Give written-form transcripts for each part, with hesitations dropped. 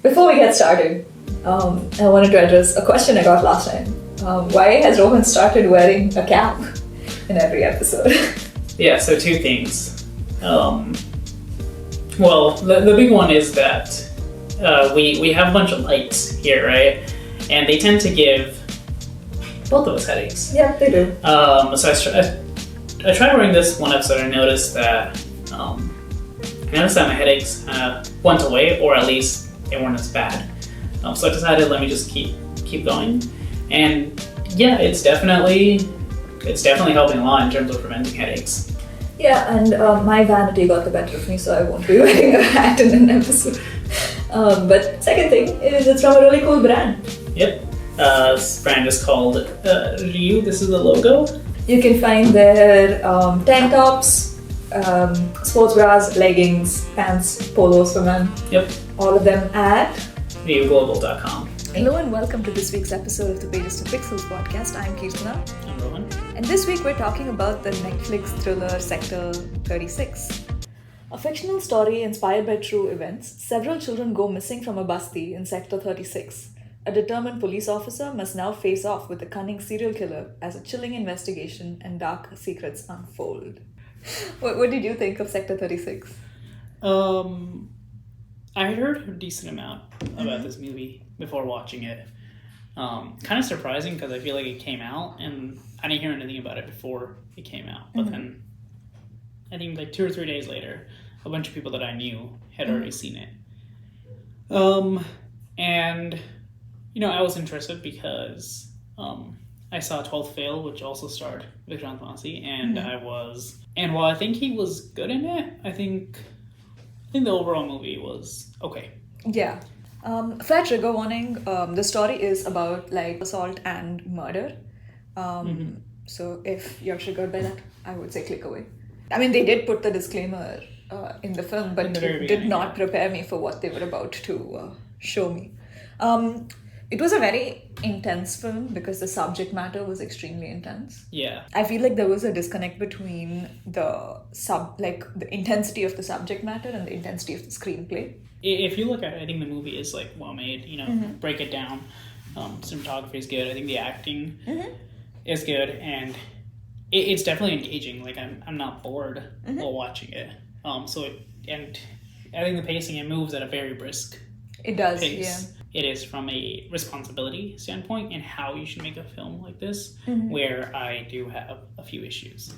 Before we get started, I wanted to address a question I got last time. Why has Rohan started wearing a cap in every episode? Yeah, so two things. Well, the big one is that we have a bunch of lights here, right? And they tend to give both of us headaches. Yeah, they do. So I tried wearing this one episode and I noticed that my headaches went away, or at least they weren't as bad. So I decided, let me just keep going. And yeah, it's definitely helping a lot in terms of preventing headaches. Yeah, and my vanity got the better of me, so I won't be wearing a hat in an episode. But second thing is it's from a really cool brand. Yep. This brand is called Ryu. This is the logo. You can find their tank tops, sports bras, leggings, pants, polos for men. Yep. All of them at RyuGlobal.com. Hello and welcome to this week's episode of the Pages to Pixels podcast. I'm Keerthana. I'm Rohan. And this week we're talking about the Netflix thriller Sector 36. A fictional story inspired by true events, several children go missing from a basti in Sector 36. A determined police officer must now face off with a cunning serial killer as a chilling investigation and dark secrets unfold. What did you think of Sector 36? I had heard a decent amount about this movie before watching it. Kind of surprising because I feel like it came out and I didn't hear anything about it before it came out. But then I think like 2 or 3 days later, a bunch of people that I knew had already seen it. And I was interested because I saw 12th Fail, which also starred Vikrant Massey, and and while I think he was good in it, I think the overall movie was okay. Yeah. Fair trigger warning, the story is about like assault and murder. So if you're triggered by that, I would say click away. I mean, they did put the disclaimer in the film, but it did not prepare me for what they were about to show me. It was a very intense film because the subject matter was extremely intense. Yeah. I feel like there was a disconnect between the intensity of the subject matter and the intensity of the screenplay. If you look at it, I think the movie is like well made, break it down. Cinematography is good. I think the acting is good, and it's definitely engaging. Like I'm not bored while watching it. And I think the pacing, it moves at a very brisk It does, pace. yeah. It is from a responsibility standpoint and how you should make a film like this, where I do have a few issues.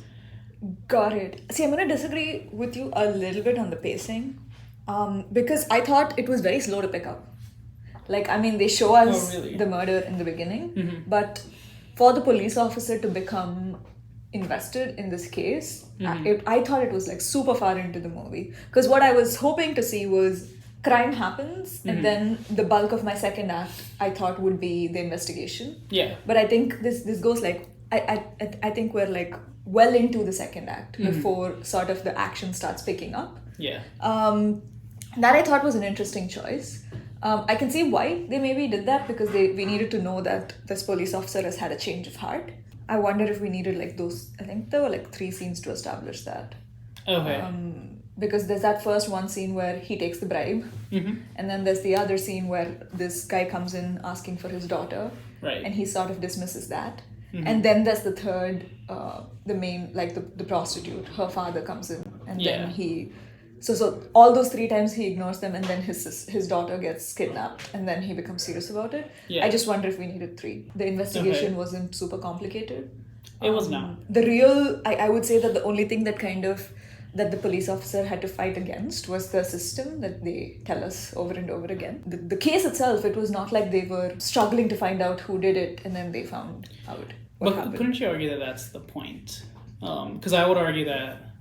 Got it. See, I'm going to disagree with you a little bit on the pacing, because I thought it was very slow to pick up. Like, I mean, they show us the murder in the beginning, but for the police officer to become invested in this case, I thought it was like super far into the movie. Because what I was hoping to see was crime happens, and then the bulk of my second act I thought would be the investigation. Yeah. But I think this goes like I think we're like well into the second act before sort of the action starts picking up. Yeah. That I thought was an interesting choice. I can see why they maybe did that, because we needed to know that this police officer has had a change of heart. I wonder if we needed like those. I think there were like 3 scenes to establish that. Okay. Because there's that first one scene where he takes the bribe, and then there's the other scene where this guy comes in asking for his daughter, right, and he sort of dismisses that. And then there's the third, the main, like the prostitute, her father comes in, and then he, so all those 3 times he ignores them, and then his daughter gets kidnapped, and then he becomes serious about it. Yeah. I just wonder if we needed 3. The investigation wasn't super complicated. It was not. I would say that the only thing that the police officer had to fight against was the system that they tell us over and over again. The case itself, it was not like they were struggling to find out who did it and then they found out what happened. Couldn't you argue that that's the point? Because I would argue that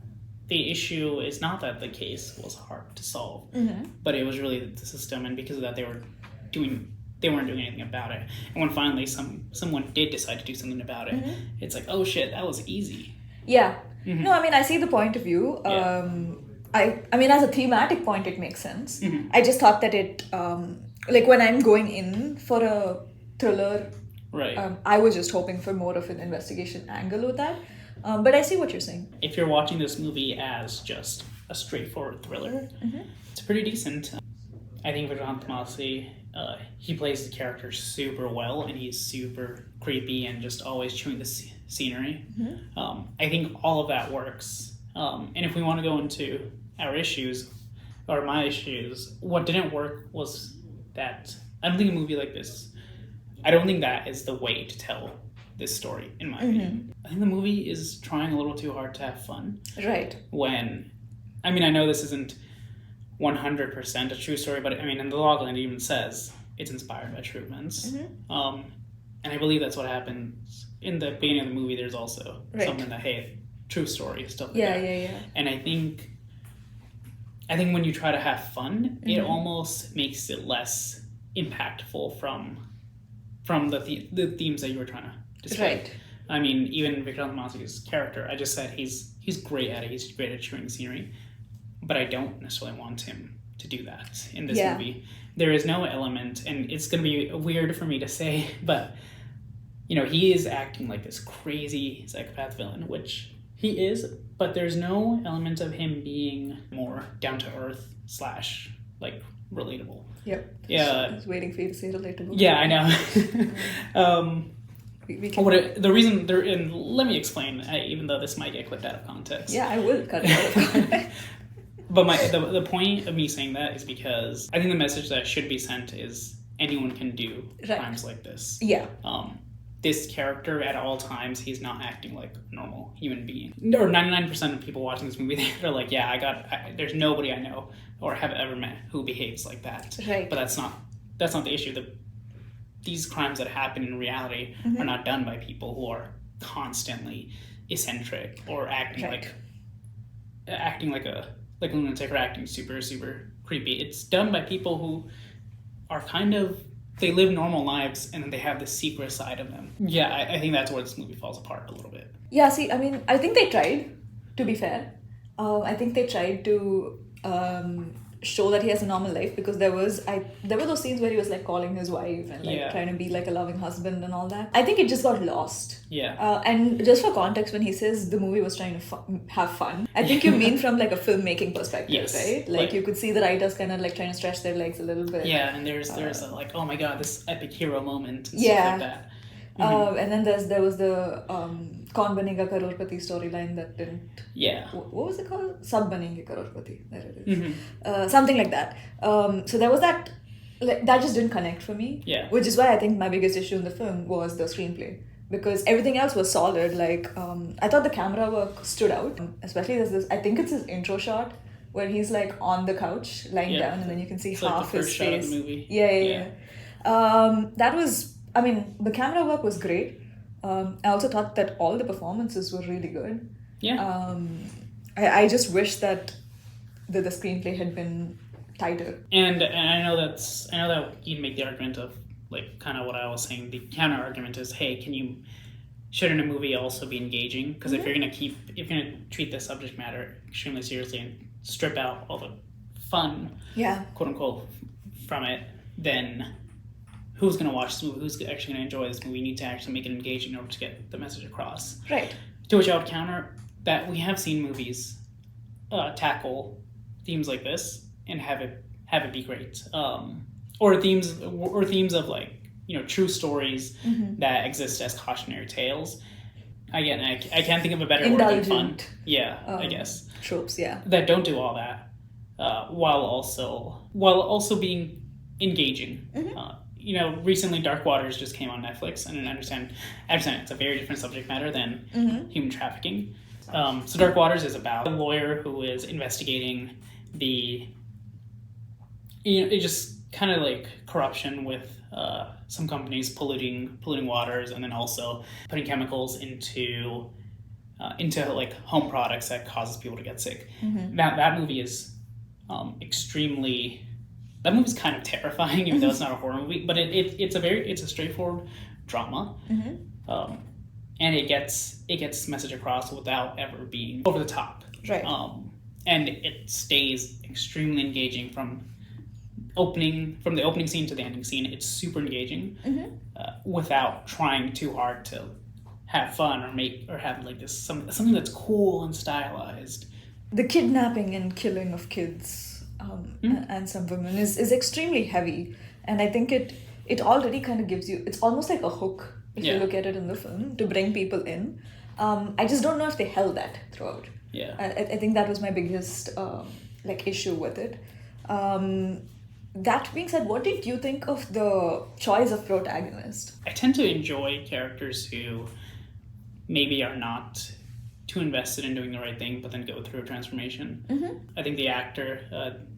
the issue is not that the case was hard to solve, but it was really the system, and because of that they weren't doing anything about it. And when finally someone did decide to do something about it, it's like, oh shit, that was easy. Yeah. No, I mean, I see the point of view. I mean, as a thematic point, it makes sense. I just thought that it, like when I'm going in for a thriller, right, I was just hoping for more of an investigation angle with that. But I see what you're saying. If you're watching this movie as just a straightforward thriller, it's pretty decent. I think Vikrant Massey, he plays the character super well, and he's super creepy and just always chewing the scenery. I think all of that works. And if we want to go into our issues, or my issues, what didn't work was that I don't think a movie like this, I don't think that is the way to tell this story, in my opinion. I think the movie is trying a little too hard to have fun. Right. When, I mean, I know this isn't 100% a true story, but I mean, in the logline it even says it's inspired by true events. And I believe that's what happens in the beginning of the movie. There's also something that, hey, true story, stuff like that. Yeah. And I think when you try to have fun, it almost makes it less impactful from the themes that you were trying to display. Right. I mean, even Vikrant Massey's character, I just said he's great at it. He's great at chewing the scenery, but I don't necessarily want him to do that in this movie. There is no element, and it's going to be weird for me to say, but he is acting like this crazy psychopath villain, which he is, but there's no element of him being more down to earth / like relatable. Yep. Yeah. I was waiting for you to say relatable. Yeah, I know. The reason they're in, let me explain, even though this might get clipped out of context. Yeah, I will cut it out of context. But the point of me saying that is because I think the message that should be sent is anyone can do crimes like this. Yeah. This character at all times, he's not acting like a normal human being. Or 99% of people watching this movie, they're like, yeah, there's nobody I know or have ever met who behaves like that. Right. But that's not the issue. These crimes that happen in reality are not done by people who are constantly eccentric or acting like a lunatic or acting super, super creepy. It's done by people who are they live normal lives and then they have this secret side of them. Yeah, I think that's where this movie falls apart a little bit. Yeah, see, I mean, I think they tried, to be fair. I think they tried to show that he has a normal life, because there were those scenes where he was like calling his wife and trying to be like a loving husband and all that. I think it just got lost. Yeah. And just for context, when he says the movie was trying to have fun, I think you mean from like a filmmaking perspective, right? Like you could see the writers kind of like trying to stretch their legs a little bit. Yeah, and there's like, oh my god, this epic hero moment and stuff like that. And then there was the Kaun Banega Crorepati storyline that didn't... Yeah. What was it called? Sab Banenge Crorepati. There it is. Something like that. So there was that... that just didn't connect for me. Yeah. Which is why I think my biggest issue in the film was the screenplay. Because everything else was solid. Like, I thought the camera work stood out. Especially there's this... I think it's his intro shot where he's like on the couch lying down and then you can see half his face. Shot of the movie. Yeah. That was... I mean, the camera work was great. I also thought that all the performances were really good. Yeah. I just wish that the screenplay had been tighter. And I know that you'd make the argument of like kind of what I was saying. The counter argument is, hey, shouldn't a movie also be engaging? Because if you're gonna treat the subject matter extremely seriously and strip out all the fun, quote unquote, from it, then who's going to watch this movie? Who's actually going to enjoy this movie? We need to actually make it engaging in order to get the message across. Right. To which I would counter that we have seen movies tackle themes like this and have it be great. Or themes of like, true stories that exist as cautionary tales. Again, I can't think of a better word than fun. Yeah, I guess. Tropes, yeah. That don't do all that, while also being engaging. Recently Dark Waters just came on Netflix, and I understand it's a very different subject matter than human trafficking. So Dark Waters is about a lawyer who is investigating it just kind of like corruption with some companies polluting waters, and then also putting chemicals into like home products that causes people to get sick. That movie is extremely... That movie's kind of terrifying, even though it's not a horror movie. But it's a straightforward drama, and it gets its message across without ever being over the top. Right. And it stays extremely engaging from the opening scene to the ending scene. It's super engaging, without trying too hard to have fun or have like this something that's cool and stylized. The kidnapping and killing of kids. and some women is extremely heavy, and I think it already kind of gives you, it's almost like a hook if you look at it in the film to bring people in. I just don't know if they held that throughout. Yeah, I think that was my biggest issue with it. That being said, what did you think of the choice of protagonist? I tend to enjoy characters who maybe are not too invested in doing the right thing, but then go through a transformation. I think the actor,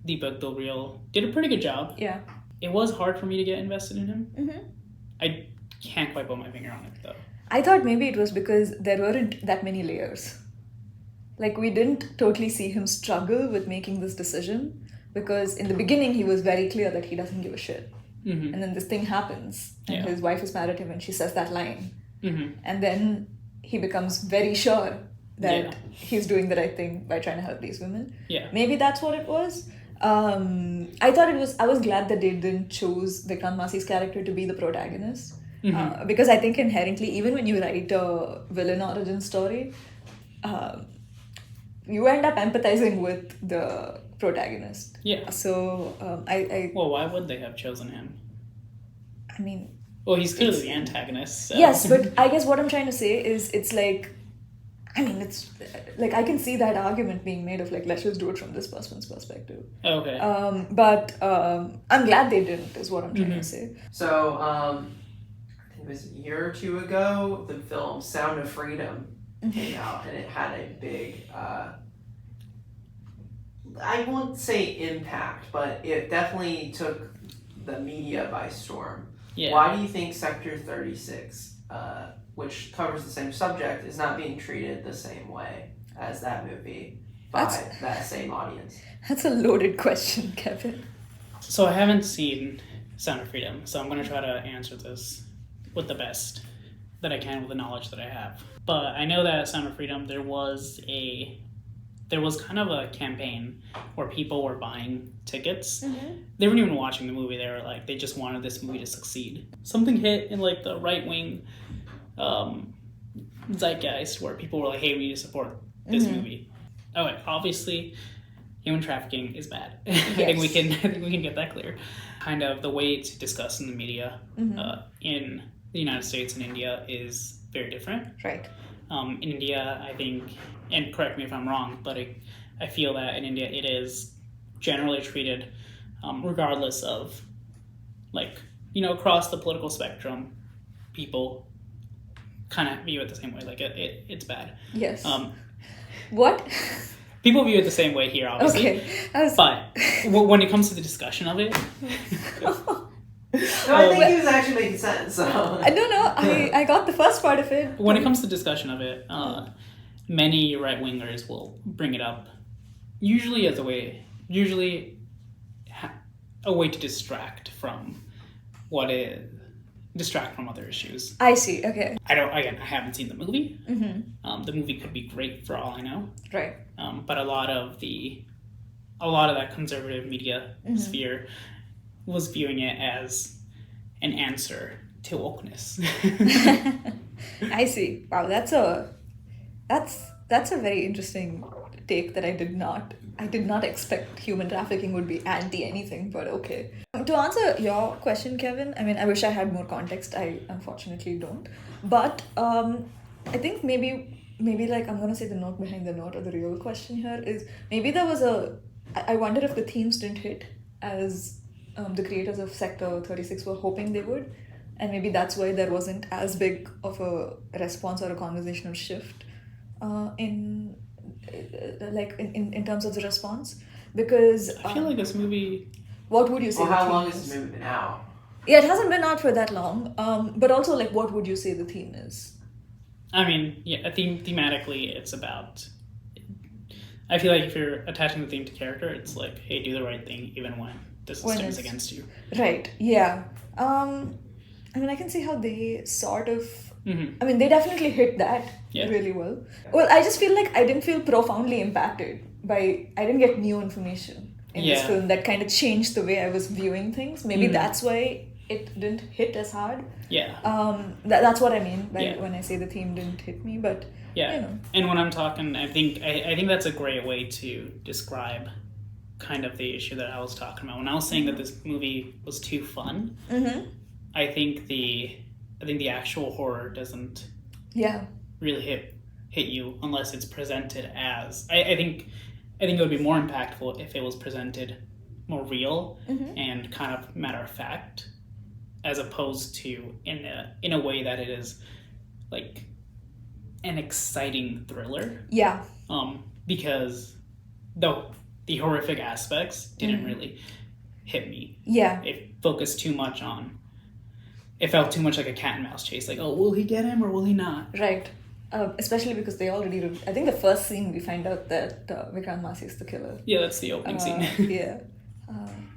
Deepak Dobriyal, did a pretty good job. Yeah. It was hard for me to get invested in him. I can't quite put my finger on it, though. I thought maybe it was because there weren't that many layers. Like, we didn't totally see him struggle with making this decision, because in the beginning he was very clear that he doesn't give a shit. And then this thing happens, and his wife is mad at him and she says that line. And then he becomes very sure that he's doing the right thing by trying to help these women. Maybe that's what it was. I was glad that they didn't choose Vikrant Massey's character to be the protagonist. Because I think inherently, even when you write a villain origin story, you end up empathizing with the protagonist. So Well, why would they have chosen him? I mean... Well, he's clearly the antagonist. So. Yes, but I guess what I'm trying to say is it's like... I mean, it's like I can see that argument being made of like, let's just do it from this person's perspective. Okay. But I'm glad they didn't, is what I'm trying to say. So, I think it was a year or two ago, the film Sound of Freedom came out, and it had a big, I won't say impact, but it definitely took the media by storm. Why do you think Sector 36, which covers the same subject, is not being treated the same way as that movie by that same audience? That's a loaded question, Kevin. So I haven't seen Sound of Freedom, so I'm going to try to answer this with the best that I can with the knowledge that I have. But I know that at Sound of Freedom there was kind of a campaign where people were buying tickets. They weren't even watching the movie. They were like, they just wanted this movie to succeed. Something hit in like the right-wing zeitgeist where people were like, hey, we need to support this movie. Okay, obviously human trafficking is bad. I think we can get that clear. Kind of the way it's discussed in the media in the United States and India is very different. Right. In India, I think, and correct me if I'm wrong, but I feel that in India it is generally treated, regardless of, like, across the political spectrum, people kind of view it the same way. Like, it's bad. Yes. What? People view it the same way here, obviously. Okay. But when it comes to the discussion of it... No, I think he was actually making sense. So. No, I got the first part of it. When it comes to discussion of it, many right-wingers will bring it up, usually a way to distract from other issues. I see. Okay. I haven't seen the movie. The movie could be great for all I know. Right. But a lot of that conservative media sphere was viewing it as an answer to wokeness. I see. Wow, that's a very interesting take that I did not expect human trafficking would be anti anything, but okay. To answer your question, Kevin, I mean, I wish I had more context. I unfortunately don't. But I think maybe like I'm gonna say the note behind the note, or the real question here is maybe there was I wonder if the themes didn't hit as the creators of Sector 36 were hoping they would, and maybe that's why there wasn't as big of a response or a conversational shift in terms of the response, because I feel like this movie... What would you say? Well, how long has this movie been out? Yeah, it hasn't been out for that long, but also, like, what would you say the theme is? I mean, thematically it's about... I feel like if you're attaching the theme to character, it's like, hey, do the right thing even when the system is against you. Right, yeah. I mean, I can see how they sort of... I mean, they definitely hit that really well. Well, I just feel like I didn't feel profoundly impacted by... I didn't get new information in this film that kind of changed the way I was viewing things. Maybe that's why it didn't hit as hard. Yeah. That's what I mean by when I say the theme didn't hit me, but... Yeah, and when I'm talking, I think that's a great way to describe kind of the issue that I was talking about. When I was saying that this movie was too fun, I think the actual horror doesn't really hit you unless it's presented as. I think it would be more impactful if it was presented more real and kind of matter of fact, as opposed to in a way that it is like an exciting thriller. Yeah. Because the horrific aspects didn't really hit me. Yeah. It focused too much on. It felt too much like a cat and mouse chase. Like, oh, will he get him or will he not? Right. Especially because they already... I think the first scene we find out that Vikrant Massey is the killer. Yeah, that's the opening scene. Yeah.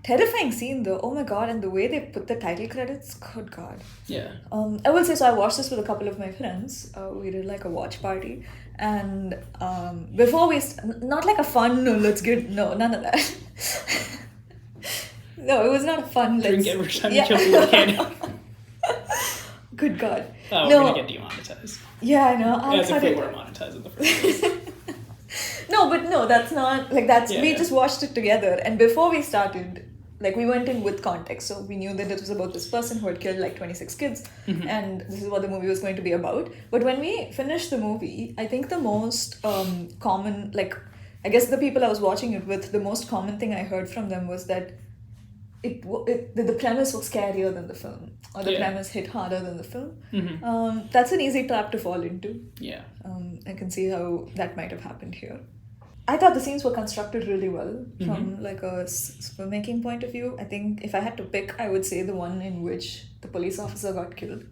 Terrifying scene though. Oh my god, and the way they put the title credits, good god. Yeah. I will say, so I watched this with a couple of my friends. We did like a watch party. And before we... not like a fun, none of that. No, it was not a fun... Drink every time you kill the kid. Good god. Oh, we're gonna get demonetized. Yeah, I know. As if we were monetized in the first place. No, that's not... Like, we just watched it together. And before we started... Like, we went in with context, so we knew that it was about this person who had killed, like, 26 kids, and this is what the movie was going to be about. But when we finished the movie, I think the most common, like, I guess the people I was watching it with, the most common thing I heard from them was that the premise was scarier than the film, or the premise hit harder than the film. That's an easy trap to fall into. Yeah. I can see how that might have happened here. I thought the scenes were constructed really well from like a filmmaking point of view. I think if I had to pick, I would say the one in which the police officer got killed.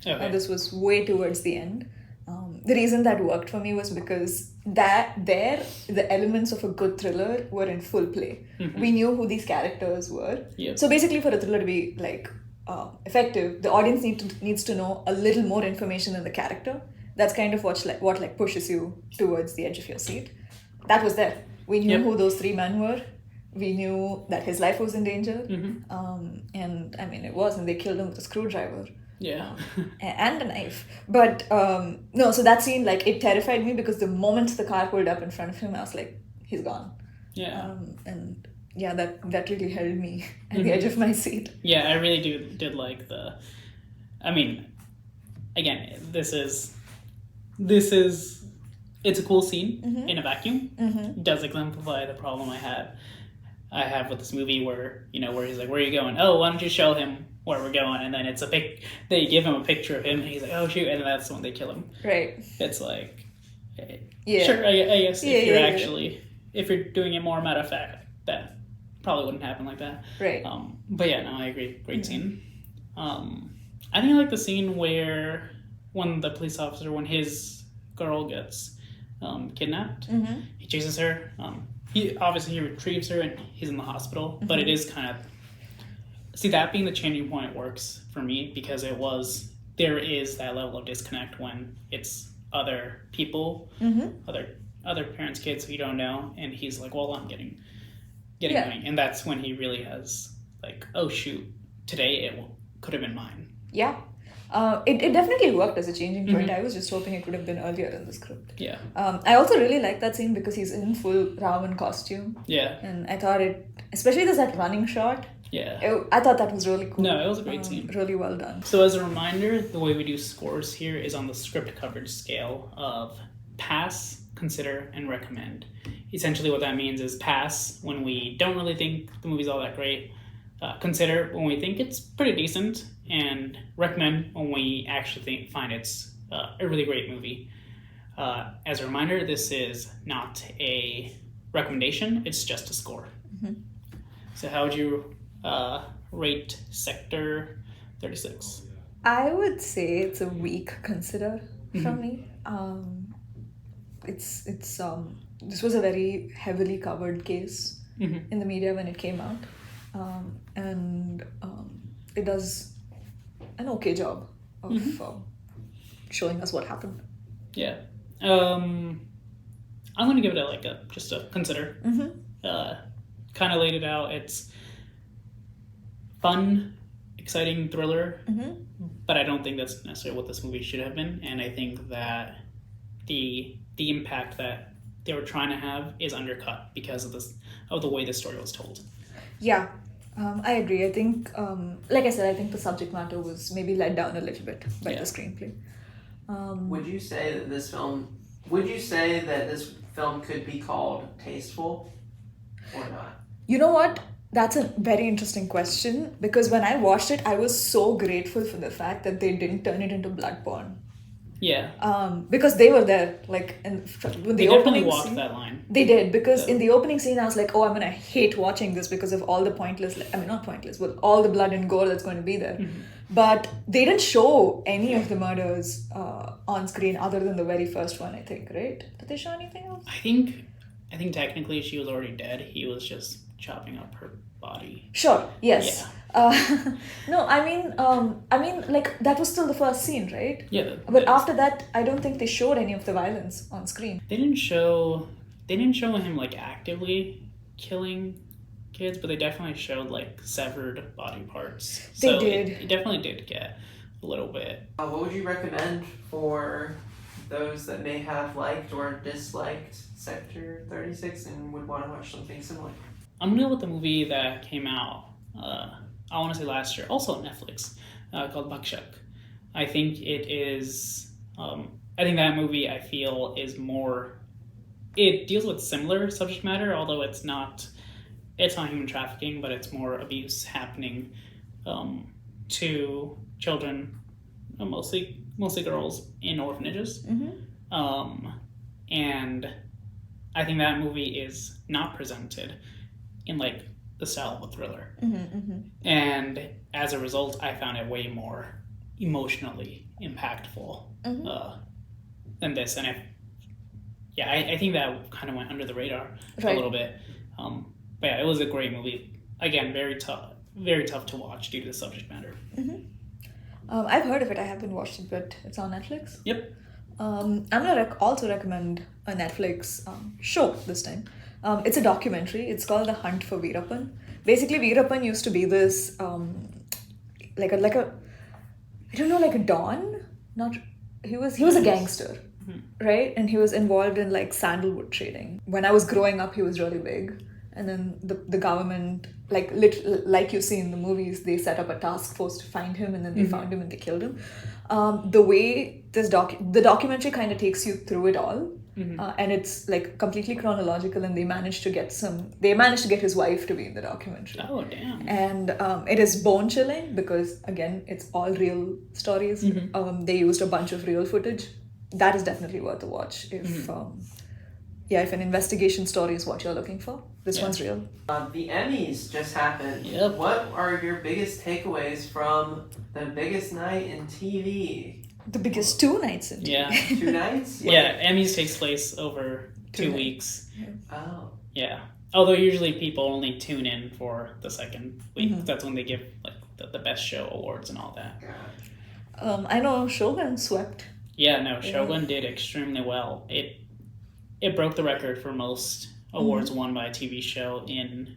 Okay. And this was way towards the end. The reason that worked for me was because the elements of a good thriller were in full play. We knew who these characters were. Yep. So basically for a thriller to be like effective, the audience needs to know a little more information than the character. That's kind of what pushes you towards the edge of your seat. That was there. We knew who those three men were. We knew that his life was in danger. And I mean, it was, and they killed him with a screwdriver. Yeah. And a knife. But so that scene, like, it terrified me because the moment the car pulled up in front of him, I was like, he's gone. Yeah. And yeah, that really held me at the edge of my seat. Yeah, I really did like I mean, again, this is it's a cool scene in a vacuum. It does exemplify the problem I have with this movie where he's like, where are you going? Oh, why don't you show him where we're going? And then it's they give him a picture of him and he's like, oh shoot, and then that's when they kill him. Right. It's like, sure, I guess if you're doing it more matter of fact, that probably wouldn't happen like that. Right. But yeah, no, I agree. Great scene. I think I like the scene where when the police officer, when his girl gets kidnapped, he chases her. He retrieves her and he's in the hospital, but it is kind of... See, that being the changing point works for me because there is that level of disconnect when it's other people, other parents' kids who you don't know, and he's like, well, I'm getting money. And that's when he really has like, oh shoot, today it could have been mine. Yeah. It definitely worked as a changing point. I was just hoping it could have been earlier in the script. Yeah. I also really like that scene because he's in full Ravan costume. Yeah. And I thought especially there's that running shot. Yeah. I thought that was really cool. No, it was a great scene. Really well done. So as a reminder, the way we do scores here is on the script coverage scale of pass, consider, and recommend. Essentially what that means is pass when we don't really think the movie's all that great. Consider when we think it's pretty decent, and recommend when we actually find it's a really great movie. As a reminder, this is not a recommendation, it's just a score. So how would you rate Sector 36? I would say it's a weak consider from me. It's this was a very heavily covered case in the media when it came out. And it does an okay job of showing us what happened. Yeah. I'm going to give it just a consider. Kind of laid it out. It's fun, exciting thriller, but I don't think that's necessarily what this movie should have been. And I think that the impact that they were trying to have is undercut because of the way the story was told. Yeah, I agree. I think, like I said, I think the subject matter was maybe let down a little bit by the screenplay. Would you say that this film could be called tasteful or not? You know what? That's a very interesting question, because when I watched it, I was so grateful for the fact that they didn't turn it into blood porn. Yeah. Because they were there, like, in they definitely walked scene, that line. They did, because in the opening scene, I was like, oh, I'm gonna hate watching this because of all the not pointless, but all the blood and gore that's going to be there. Mm-hmm. But they didn't show any of the murders on screen other than the very first one, I think, right? Did they show anything else? I think technically she was already dead. He was just chopping up her body. Sure. Yes. Yeah. No, I mean, like, that was still the first scene, right? Yeah. But after that, I don't think they showed any of the violence on screen. They didn't show him like actively killing kids, but they definitely showed like severed body parts. They did. It definitely did get a little bit. What would you recommend for those that may have liked or disliked Sector 36 and would want to watch something similar? I'm gonna go with the movie that came out, I want to say last year, also on Netflix, called Bakshak. I think it is, I think that movie, I feel, is more, it deals with similar subject matter, although it's not human trafficking, but it's more abuse happening to children, mostly girls, in orphanages. Mm-hmm. And I think that movie is not presented in like the style of a thriller. Mm-hmm, mm-hmm. And as a result, I found it way more emotionally impactful than this. And I think that kind of went under the radar a little bit. But yeah, it was a great movie. Again, very tough to watch due to the subject matter. Mm-hmm. I've heard of it. I haven't watched it, but it's on Netflix. Yep. I'm gonna also recommend a Netflix show this time. It's a documentary. It's called The Hunt for Veerappan. Basically, Veerappan used to be this like a don. He was a gangster, right? And he was involved in like sandalwood trading. When I was growing up, he was really big. And then the government, like you see in the movies, they set up a task force to find him, and then they found him and they killed him. The way the documentary kind of takes you through it all, and it's like completely chronological, and they managed to get his wife to be in the documentary. Oh, damn. And it is bone chilling because, again, it's all real stories. They used a bunch of real footage. That is definitely worth a watch if an investigation story is what you're looking for. This one's real. The Emmys just happened. Yep. What are your biggest takeaways from the biggest night in TV? The biggest 2 nights in TV. Yeah. 2 nights? Yeah, Emmys takes place over 2 weeks. Oh. Yeah. Although usually people only tune in for the second week. That's when they give like the best show awards and all that. I know Shogun swept. Yeah, no, Shogun did extremely well. It broke the record for most awards won by a TV show in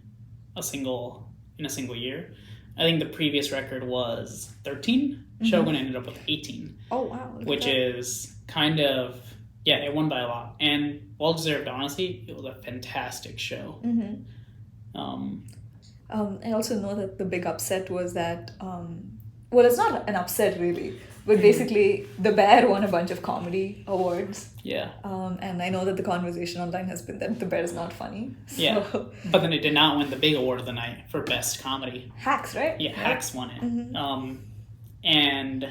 a single year. I think the previous record was 13. Shogun ended up with 18. Oh wow! Which is kind of it won by a lot, and well deserved. Honestly, it was a fantastic show. I also know that the big upset was that it's not an upset really. But basically, The Bear won a bunch of comedy awards. Yeah. And I know that the conversation online has been that The Bear is not funny. So. Yeah. But then it did not win the big award of the night for best comedy. Hacks, right? Yeah, Hacks won it. And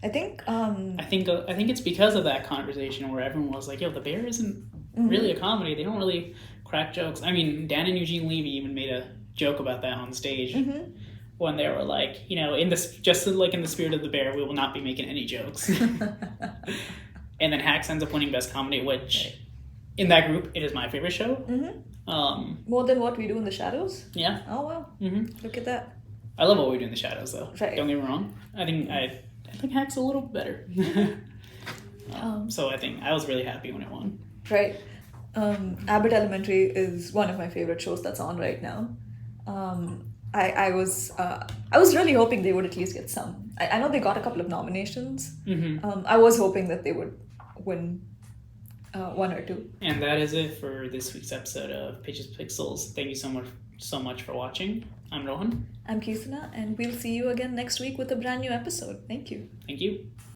I think I think it's because of that conversation where everyone was like, "Yo, The Bear isn't really a comedy. They don't really crack jokes." I mean, Dan and Eugene Levy even made a joke about that on stage. When they were like, in the spirit of The Bear, we will not be making any jokes. And then Hacks ends up winning Best Comedy, which, in that group, it is my favorite show. More than What We Do in the Shadows? Yeah. Oh, wow. Look at that. I love What We Do in the Shadows, though. Right. Don't get me wrong. I think Hacks a little better. So I was really happy when it won. Right. Abbott Elementary is one of my favorite shows that's on right now. I was really hoping they would at least get some. I know they got a couple of nominations. I was hoping that they would win one or two. And that is it for this week's episode of Pitches Pixels. Thank you so much for watching. I'm Rohan. I'm Keerthana, and we'll see you again next week with a brand new episode. Thank you. Thank you.